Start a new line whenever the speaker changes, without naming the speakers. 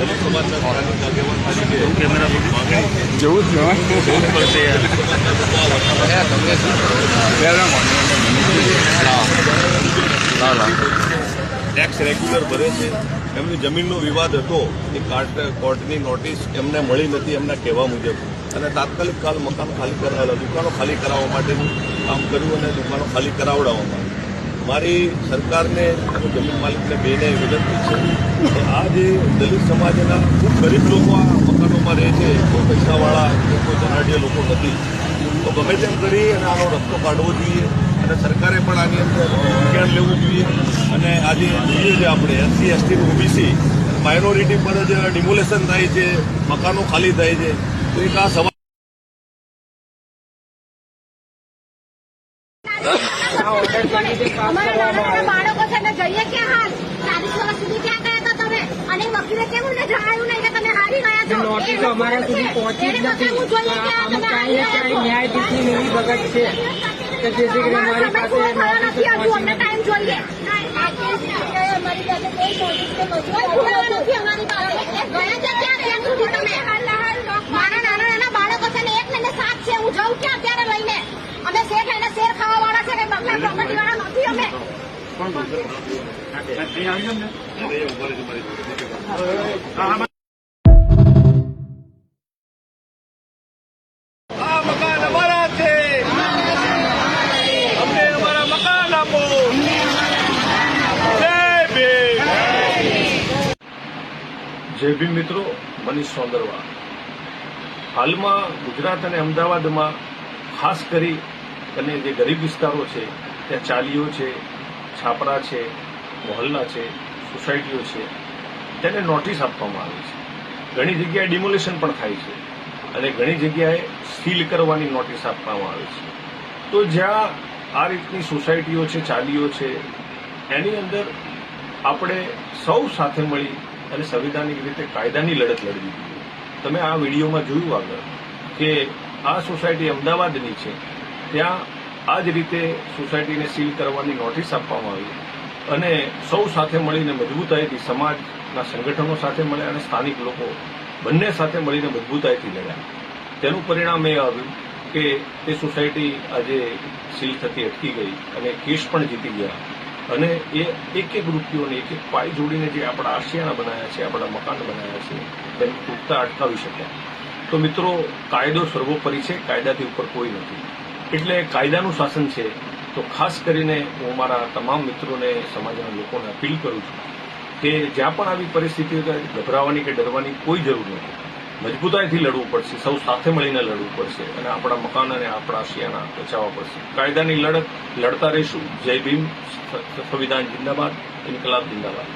દલિત સમાજના સ્થાનિક આગેવાન તરીકે
જેવું જ
ટેક્સ રેગ્યુલર ભરે છે. એમની જમીનનો વિવાદ હતો એ કોર્ટની નોટિસ એમને મળી નથી એમના કહેવા મુજબ, અને તાત્કાલિક કાલ મકાન ખાલી દુકાનો ખાલી કરાવવા માટેનું કામ કર્યું અને દુકાનો ખાલી કરાવડાવવામાં. મારી સરકારને અને જમીન માલિકને બેને વિનંતી છે કે આ જે દલિત સમાજના ખૂબ ગરીબ લોકો આ મકાનોમાં રહે છે, કોઈ પૈસાવાળા કે કોઈ ધનાઢ્ય લોકો નથી, તો ગમે તેમ કરી અને આનો રસ્તો કાઢવો જોઈએ અને સરકારે પણ આની અંદર વિજ્ઞાન લેવું જોઈએ. અને આજે જોઈએ છે આપણે SC ST OBC માઇનોરિટી પર જ ડિમોલેશન થાય છે, મકાનો ખાલી થાય છે, તો એક આ સમાજ
બાળકો છે ને જઈએ ક્યાં હાલ 40 વર્ષ સુધી ક્યાં ગયા હતા તમે, અને વકીલે કેવું ને જણાવ્યું નહીં કે તમે હારી ગયા છો.
નોટિસ અમારા સુધી પહોંચી જ નથી. ન્યાયાધીશની મિલી ભગત છે કે જેથી કરીને અમારી પાસે
અમને ટાઈમ જોઈએ. મારા નાના બાળકો છે ને 1 ને 7 છે, હું જઉં ક્યાં ત્યારે લઈને. અમે શેઠ એને શેર ખાવા વાળા છે, કઈ બકરા પ્રોપર્ટી વાળા નથી અમે.
આ મકાન અમારા છે, અમને અમારા મકાન આપો. જય ભીમ મિત્રો, મનીષ સોંદરવા. હાલમાં ગુજરાત અને અમદાવાદમાં ખાસ કરી અને જે ગરીબ વિસ્તારો છે ત્યાં ચાલીઓ છે, છાપરા છે, મોહલ્લા છે, સોસાયટીઓ છે, તેને નોટિસ આપવામાં આવી છે. ઘણી જગ્યાએ ડિમોલેશન પણ થાય છે અને ઘણી જગ્યાએ સીલ કરવાની નોટિસ આપવામાં આવે છે. તો જ્યાં આ રીતની સોસાયટીઓ છે, ચાલીઓ છે, એની અંદર આપણે સૌ સાથે મળી અને સંવિધાનિક રીતે કાયદાની લડત લડવી જોઈએ. તમે આ વિડીયોમાં જોયું આગળ કે આ સોસાયટી અમદાવાદની છે, ત્યાં આ જ રીતે સોસાયટીને સીલ કરવાની નોટિસ આપવામાં આવી અને સૌ સાથે મળીને મજબૂતાઈથી સમાજના સંગઠનો સાથે મળ્યા અને સ્થાનિક લોકો બંને સાથે મળીને મજબૂતાઈથી લડ્યા. તેનું પરિણામ એ આવ્યું કે તે સોસાયટી આજે સીલ થતી અટકી ગઈ અને કેસ પણ જીતી ગયા અને એ એક રૂપિયોને એક પાય જોડીને જે આપણા આશિયાના બનાવ્યા છે, આપણા મકાન બનાવ્યા છે, તેને તૂટતા અટકાવી શક્યા. તો મિત્રો, કાયદો સર્વોપરી છે, કાયદાથી ઉપર કોઈ નથી. એટલે કાયદાનું શાસન છે. તો ખાસ કરીને હું મારા તમામ મિત્રોને, સમાજના લોકોને અપીલ કરું છું કે જ્યાં પણ આવી પરિસ્થિતિ હોય ગભરાવાની કે ડરવાની કોઈ જરૂર નથી. મજબૂતાઈથી લડવું પડશે, સૌ સાથે મળીને લડવું પડશે અને આપણા મકાન અને આપણા આશિયાના બચાવવા પડશે. કાયદાની લડત લડતા રહીશું. જય ભીમ. સંવિધાન જિંદાબાદ. ઇન્કલાબ જિંદાબાદ.